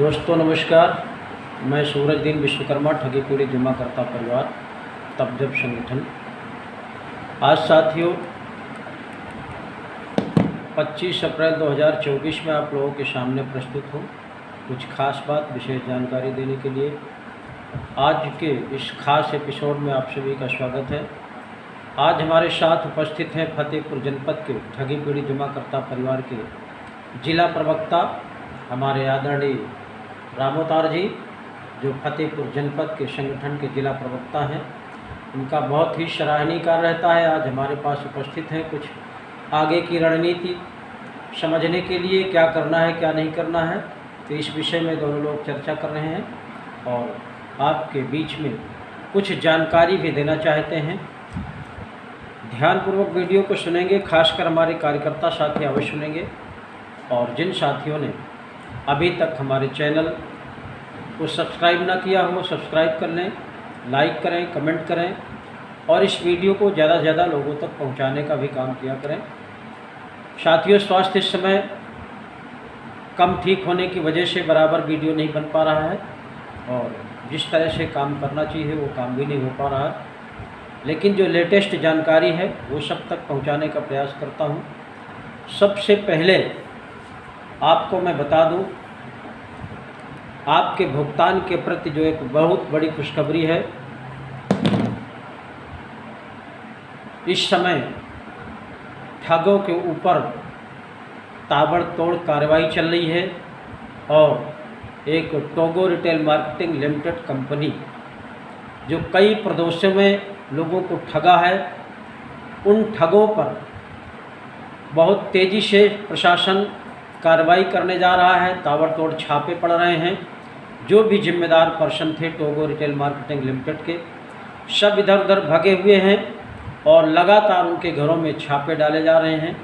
दोस्तों नमस्कार। मैं सूरजदीन विश्वकर्मा ठगी पीड़ित जमाकर्ता परिवार तबजब संगठन। आज साथियों 25 अप्रैल 2024 में आप लोगों के सामने प्रस्तुत हूँ कुछ खास बात विशेष जानकारी देने के लिए। आज के इस खास एपिसोड में आप सभी का स्वागत है। आज हमारे साथ उपस्थित हैं फतेहपुर जनपद के ठगी पीड़ित जमाकर्ता परिवार के जिला प्रवक्ता हमारे आदरणीय रामोतार जी, जो फतेहपुर जनपद के संगठन के जिला प्रवक्ता हैं। उनका बहुत ही सराहनीय कार्य रहता है। आज हमारे पास उपस्थित हैं कुछ आगे की रणनीति समझने के लिए, क्या करना है क्या नहीं करना है, तो इस विषय में दोनों लोग चर्चा कर रहे हैं और आपके बीच में कुछ जानकारी भी देना चाहते हैं। ध्यानपूर्वक वीडियो को सुनेंगे, खासकर हमारे कार्यकर्ता साथी अवश्य सुनेंगे। और जिन साथियों ने अभी तक हमारे चैनल को सब्सक्राइब ना किया हो, सब्सक्राइब कर लें, लाइक करें, कमेंट करें और इस वीडियो को ज़्यादा से ज़्यादा लोगों तक पहुंचाने का भी काम किया करें। साथियों, स्वास्थ्य इस समय कम ठीक होने की वजह से बराबर वीडियो नहीं बन पा रहा है और जिस तरह से काम करना चाहिए वो काम भी नहीं हो पा रहा है, लेकिन जो लेटेस्ट जानकारी है वो सब तक पहुंचाने का प्रयास करता हूं। सबसे पहले आपको मैं बता दूं, आपके भुगतान के प्रति जो एक बहुत बड़ी खुशखबरी है। इस समय ठगों के ऊपर ताबड़तोड़ कार्रवाई चल रही है और एक Togo retail marketing limited company जो कई प्रदेशों में लोगों को ठगा है, उन ठगों पर बहुत तेज़ी से प्रशासन कार्रवाई करने जा रहा है। ताबड़तोड़ छापे पड़ रहे हैं। जो भी जिम्मेदार पर्सन थे टोगो रिटेल मार्केटिंग लिमिटेड के, सब इधर उधर भगे हुए हैं और लगातार उनके घरों में छापे डाले जा रहे हैं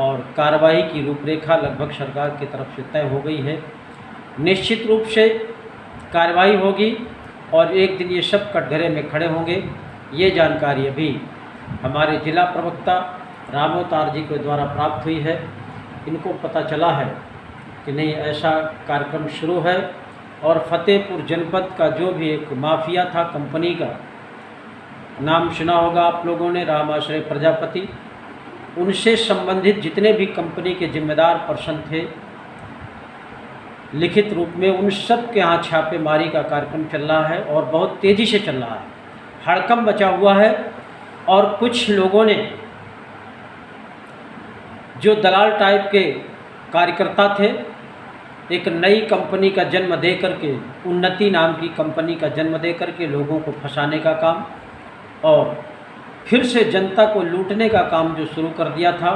और कार्रवाई की रूपरेखा लगभग सरकार की तरफ से तय हो गई है। निश्चित रूप से कार्रवाई होगी और एक दिन ये सब कटघरे में खड़े होंगे। ये जानकारी अभी हमारे जिला प्रवक्ता रामोतार जी के द्वारा प्राप्त हुई है। इनको पता चला है कि नहीं, ऐसा कार्यक्रम शुरू है और फतेहपुर जनपद का जो भी एक माफिया था, कंपनी का नाम सुना होगा आप लोगों ने, रामाश्रय प्रजापति, उनसे संबंधित जितने भी कंपनी के जिम्मेदार पर्सन थे लिखित रूप में, उन सब के यहाँ छापेमारी का कार्यक्रम चल रहा है और बहुत तेज़ी से चल रहा है। हड़कंप मचा हुआ है और कुछ लोगों ने, जो दलाल टाइप के कार्यकर्ता थे, एक नई कंपनी का जन्म दे करके, उन्नति नाम की कंपनी का जन्म दे करके लोगों को फंसाने का काम और फिर से जनता को लूटने का काम जो शुरू कर दिया था,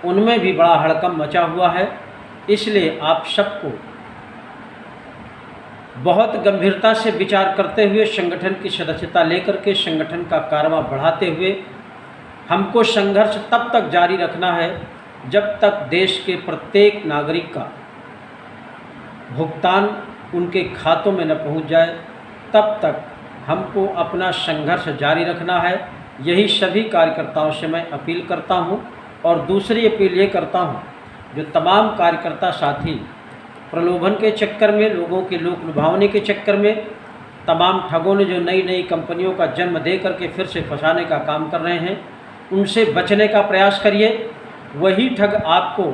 उनमें भी बड़ा हड़कंप मचा हुआ है। इसलिए आप सबको बहुत गंभीरता से विचार करते हुए, संगठन की सदस्यता लेकर के, संगठन का कारवा बढ़ाते हुए हमको संघर्ष तब तक जारी रखना है जब तक देश के प्रत्येक नागरिक का भुगतान उनके खातों में न पहुंच जाए, तब तक हमको अपना संघर्ष जारी रखना है। यही सभी कार्यकर्ताओं से मैं अपील करता हूं। और दूसरी अपील ये करता हूं, जो तमाम कार्यकर्ता साथी प्रलोभन के चक्कर में, लोगों के लोक लुभावने के चक्कर में, तमाम ठगों ने जो नई नई कंपनियों का जन्म दे करके फिर से फंसाने का काम कर रहे हैं, उनसे बचने का प्रयास करिए। वही ठग आपको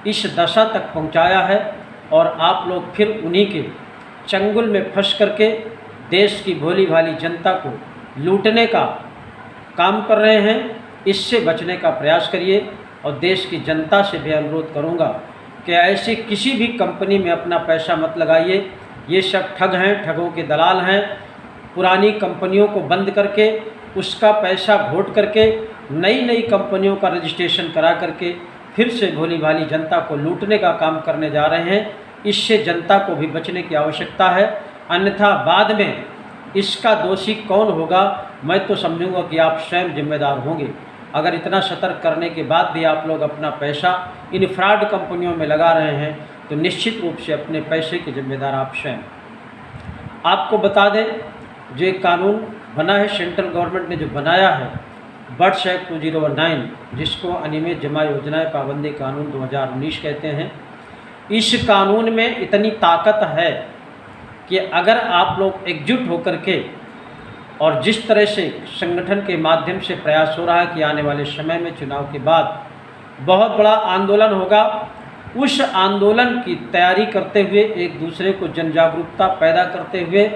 इस दशा तक पहुंचाया है और आप लोग फिर उन्हीं के चंगुल में फंस करके देश की भोली भाली जनता को लूटने का काम कर रहे हैं। इससे बचने का प्रयास करिए और देश की जनता से भी अनुरोध करूंगा कि ऐसी किसी भी कंपनी में अपना पैसा मत लगाइए। ये सब ठग हैं, ठगों के दलाल हैं। पुरानी कंपनियों को बंद करके उसका पैसा घोट करके नई नई कंपनियों का रजिस्ट्रेशन करा करके फिर से भोली भाली जनता को लूटने का काम करने जा रहे हैं। इससे जनता को भी बचने की आवश्यकता है, अन्यथा बाद में इसका दोषी कौन होगा, मैं तो समझूंगा कि आप स्वयं जिम्मेदार होंगे। अगर इतना सतर्क करने के बाद भी आप लोग अपना पैसा इन फ्रॉड कंपनियों में लगा रहे हैं तो निश्चित रूप से अपने पैसे के जिम्मेदार आप स्वयं। आपको बता दें, जो एक कानून बना है, सेंट्रल गवर्नमेंट ने जो बनाया है, बर्ड्स एक्ट 2009, जिसको अनियमित जमा योजनाएं पाबंदी कानून 2019 कहते हैं, इस कानून में इतनी ताकत है कि अगर आप लोग एकजुट होकर के और जिस तरह से संगठन के माध्यम से प्रयास हो रहा है कि आने वाले समय में चुनाव के बाद बहुत बड़ा आंदोलन होगा, उस आंदोलन की तैयारी करते हुए एक दूसरे को जन जागरूकता पैदा करते हुए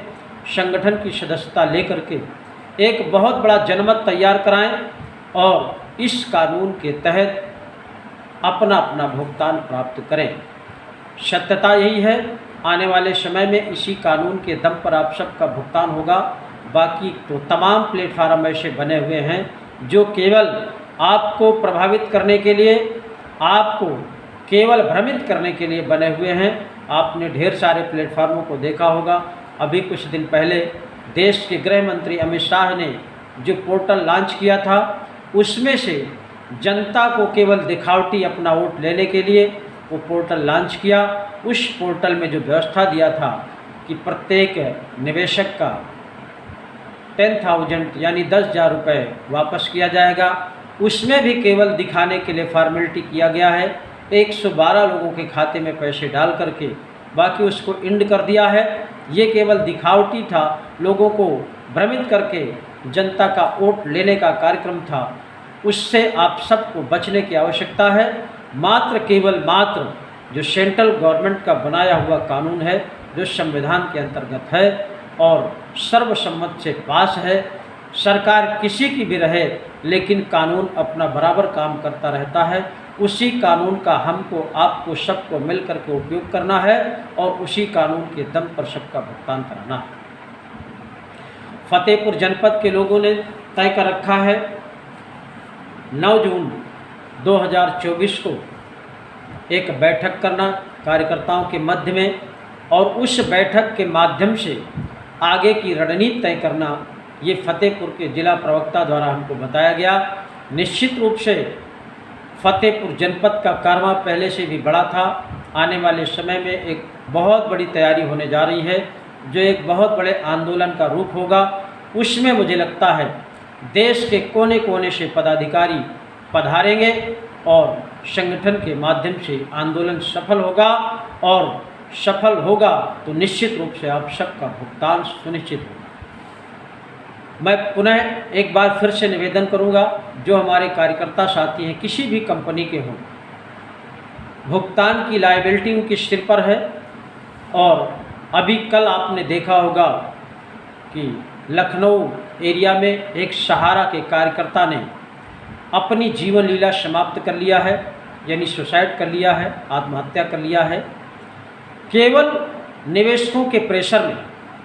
संगठन की सदस्यता लेकर के एक बहुत बड़ा जनमत तैयार कराएं और इस कानून के तहत अपना अपना भुगतान प्राप्त करें। सत्यता यही है, आने वाले समय में इसी कानून के दम पर आप सबका भुगतान होगा। बाकी तो तमाम प्लेटफार्म ऐसे बने हुए हैं जो केवल आपको प्रभावित करने के लिए, आपको केवल भ्रमित करने के लिए बने हुए हैं। आपने ढेर सारे प्लेटफार्मों को देखा होगा। अभी कुछ दिन पहले देश के गृह मंत्री अमित शाह ने जो पोर्टल लॉन्च किया था, उसमें से जनता को केवल दिखावटी अपना वोट लेने के लिए वो पोर्टल लॉन्च किया। उस पोर्टल में जो व्यवस्था दिया था कि प्रत्येक निवेशक का 10,000 यानी 10,000 रुपये वापस किया जाएगा, उसमें भी केवल दिखाने के लिए फॉर्मेलिटी किया गया है। 112 लोगों के खाते में पैसे डाल करके बाकी उसको इंड कर दिया है। ये केवल दिखावटी था, लोगों को भ्रमित करके जनता का वोट लेने का कार्यक्रम था। उससे आप सबको बचने की आवश्यकता है। केवल मात्र जो सेंट्रल गवर्नमेंट का बनाया हुआ कानून है, जो संविधान के अंतर्गत है और सर्वसम्मत से पास है, सरकार किसी की भी रहे लेकिन कानून अपना बराबर काम करता रहता है। उसी कानून का हमको आपको सबको मिल कर के उपयोग करना है और उसी कानून के दम पर सबका भुगतान कराना है। फतेहपुर जनपद के लोगों ने तय कर रखा है 9 जून 2024 को एक बैठक करना कार्यकर्ताओं के मध्य में, और उस बैठक के माध्यम से आगे की रणनीति तय करना। ये फतेहपुर के जिला प्रवक्ता द्वारा हमको बताया गया। निश्चित रूप से फतेहपुर जनपद का कारवां पहले से भी बड़ा था। आने वाले समय में एक बहुत बड़ी तैयारी होने जा रही है जो एक बहुत बड़े आंदोलन का रूप होगा। उसमें मुझे लगता है देश के कोने कोने से पदाधिकारी पधारेंगे और संगठन के माध्यम से आंदोलन सफल होगा, और सफल होगा तो निश्चित रूप से आप सबका भुगतान सुनिश्चित होगा। मैं पुनः एक बार फिर से निवेदन करूंगा, जो हमारे कार्यकर्ता साथी हैं किसी भी कंपनी के हों, भुगतान की लायबिलिटी उनके सिर पर है। और अभी कल आपने देखा होगा कि लखनऊ एरिया में एक सहारा के कार्यकर्ता ने अपनी जीवन लीला समाप्त कर लिया है, यानी सुसाइड कर लिया है, आत्महत्या कर लिया है। केवल निवेशकों के प्रेशर में,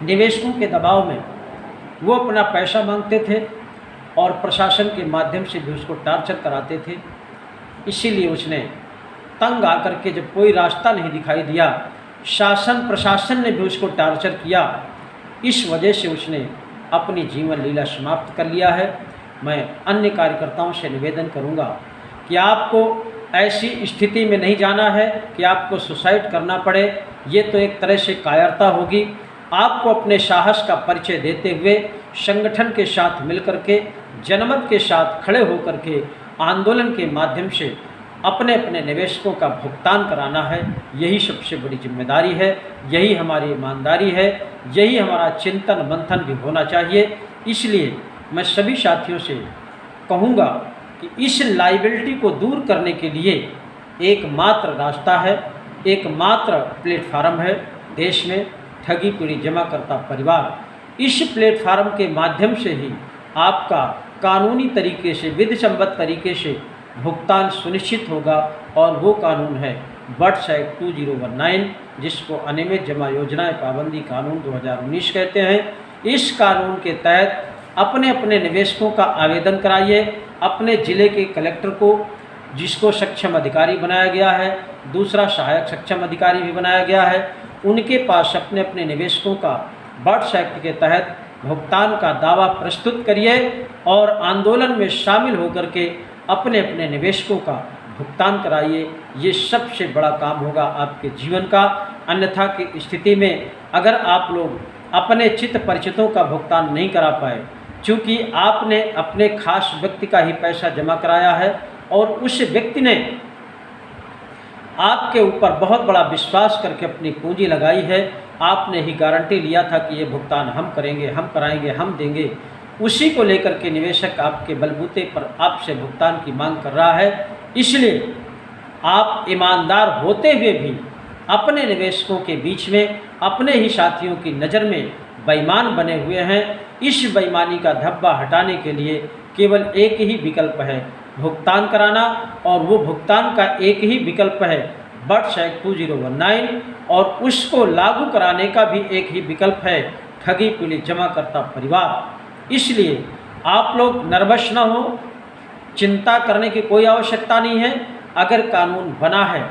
निवेशकों के दबाव में वो अपना पैसा मांगते थे और प्रशासन के माध्यम से भी उसको टार्चर कराते थे। इसीलिए उसने तंग आकर के जब कोई रास्ता नहीं दिखाई दिया, शासन प्रशासन ने भी उसको टार्चर किया, इस वजह से उसने अपनी जीवन लीला समाप्त कर लिया है। मैं अन्य कार्यकर्ताओं से निवेदन करूंगा कि आपको ऐसी स्थिति में नहीं जाना है कि आपको सुसाइड करना पड़े। ये तो एक तरह से कायरता होगी। आपको अपने साहस का परिचय देते हुए संगठन के साथ मिलकर के, जनमत के साथ खड़े होकर के आंदोलन के माध्यम से अपने अपने निवेशकों का भुगतान कराना है। यही सबसे बड़ी जिम्मेदारी है, यही हमारी ईमानदारी है, यही हमारा चिंतन मंथन भी होना चाहिए। इसलिए मैं सभी साथियों से कहूँगा कि इस लायबिलिटी को दूर करने के लिए एकमात्र रास्ता है, एकमात्र प्लेटफार्म है देश में ठगी पीढ़ी जमाकर्ता परिवार। इस प्लेटफार्म के माध्यम से ही आपका कानूनी तरीके से, विधिसम्मत तरीके से भुगतान सुनिश्चित होगा, और वो कानून है बट्स एक्ट 2019, जिसको अनियमित जमा योजनाएं पाबंदी कानून 2019 कहते हैं। इस कानून के तहत अपने अपने निवेशकों का आवेदन कराइए। अपने ज़िले के कलेक्टर को, जिसको सक्षम अधिकारी बनाया गया है, दूसरा सहायक सक्षम अधिकारी भी बनाया गया है, उनके पास अपने अपने निवेशकों का बट्स एक्ट के तहत भुगतान का दावा प्रस्तुत करिए और आंदोलन में शामिल होकर के अपने अपने निवेशकों का भुगतान कराइए। ये सबसे बड़ा काम होगा आपके जीवन का। अन्यथा की स्थिति में अगर आप लोग अपने चित्त परिचितों का भुगतान नहीं करा पाए, चूँकि आपने अपने खास व्यक्ति का ही पैसा जमा कराया है और उस व्यक्ति ने आपके ऊपर बहुत बड़ा विश्वास करके अपनी पूंजी लगाई है, आपने ही गारंटी लिया था कि ये भुगतान हम करेंगे, हम कराएंगे, हम देंगे, उसी को लेकर के निवेशक आपके बलबूते पर आपसे भुगतान की मांग कर रहा है। इसलिए आप ईमानदार होते हुए भी अपने निवेशकों के बीच में अपने ही साथियों की नज़र में बेईमान बने हुए हैं। इस बेईमानी का धब्बा हटाने के लिए केवल एक ही विकल्प है, भुगतान कराना, और वो भुगतान का एक ही विकल्प है बट्स एक्ट 2019, और उसको लागू कराने का भी एक ही विकल्प है ठगी पीड़ित जमाकर्ता परिवार। इसलिए आप लोग नर्वस ना हो, चिंता करने की कोई आवश्यकता नहीं है। अगर कानून बना है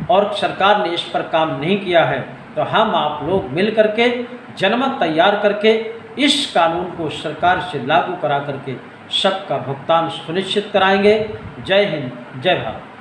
और सरकार ने इस पर काम नहीं किया है तो हम आप लोग मिल करके जनमत तैयार करके इस कानून को सरकार से लागू करा करके सबका भुगतान सुनिश्चित कराएंगे। जय हिंद, जय भारत।